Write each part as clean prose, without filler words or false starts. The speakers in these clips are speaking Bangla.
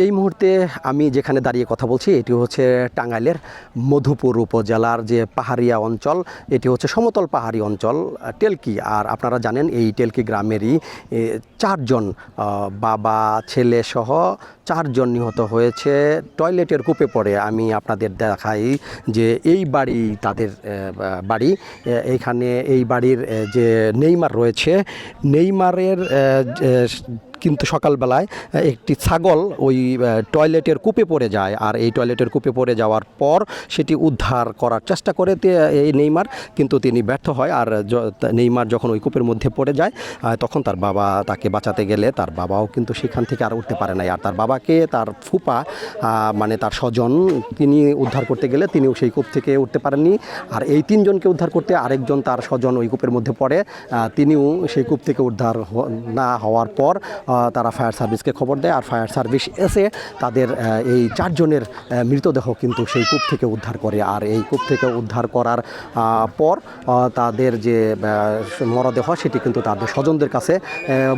এই মুহূর্তে আমি যেখানে দাঁড়িয়ে কথা বলছি এটি হচ্ছে টাঙ্গাইলের মধুপুর উপজেলার যে পাহাড়িয়া অঞ্চল, এটি হচ্ছে সমতল পাহাড়ি অঞ্চল টেলকি। আর আপনারা জানেন এই টেলকি গ্রামেরই চারজন বাবা ছেলে সহ চারজন নিহত হয়েছে টয়লেটের কূপে পড়ে। আমি আপনাদের দেখাই যে এই বাড়ি তাদের বাড়ি। এইখানে এই বাড়ির যে নেইমার রয়েছে, নেইমারের কিন্তু সকালবেলায় একটি ছাগল ওই টয়লেটের কূপে পড়ে যায়। আর এই টয়লেটের কূপে পড়ে যাওয়ার পর সেটি উদ্ধার করার চেষ্টা করে এই নেইমার, কিন্তু তিনি ব্যর্থ হয়। আর নেইমার যখন ওই কূপের মধ্যে পড়ে যায় তখন তার বাবা তাকে বাঁচাতে গেলে তার বাবাও কিন্তু সেখান থেকে আর উঠতে পারে নাই। আর তার বাবাকে তার ফুপা মানে তার স্বজন তিনি উদ্ধার করতে গেলে তিনিও সেই কূপ থেকে উঠতে পারেননি। আর এই তিনজনকে উদ্ধার করতে আরেকজন তার স্বজন ওই কূপের মধ্যে পড়ে, তিনিও সেই কূপ থেকে উদ্ধার না হওয়ার পর তারা ফায়ার সার্ভিসকে খবর দেয়। আর ফায়ার সার্ভিস এসে তাদের এই চারজনের মৃতদেহ কিন্তু সেই কূপ থেকে উদ্ধার করে। আর এই কূপ থেকে উদ্ধার করার পর তাদের যে মরদেহ সেটি কিন্তু তাদের স্বজনদের কাছে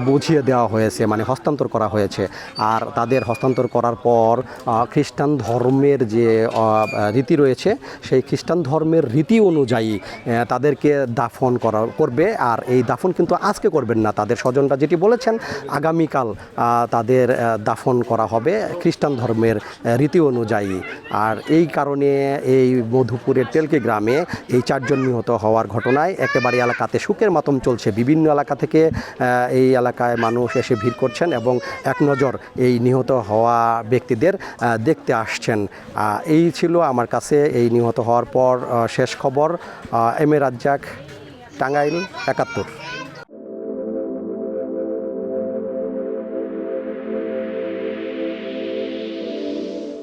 বুঝিয়ে দেওয়া হয়েছে, মানে হস্তান্তর করা হয়েছে। আর তাদের হস্তান্তর করার পর খ্রিস্টান ধর্মের যে রীতি রয়েছে সেই খ্রিস্টান ধর্মের রীতি অনুযায়ী তাদেরকে দাফন করবে। আর এই দাফন কিন্তু আজকে করবেন না, তাদের স্বজনরা যেটি বলেছেন আগামীকাল তাদের দাফন করা হবে খ্রিস্টান ধর্মের রীতি অনুযায়ী। আর এই কারণে এই মধুপুরের টেলকি গ্রামে এই চারজন নিহত হওয়ার ঘটনায় একেবারে এলাকাতে শোকের মাতম চলছে। বিভিন্ন এলাকা থেকে এই এলাকায় মানুষ এসে ভিড় করছেন এবং এক নজর এই নিহত হওয়া ব্যক্তিদের দেখতে আসছেন। এই ছিল আমার কাছে এই নিহত হওয়ার পর শেষ খবর। M A Razzak, Tangail ৭১।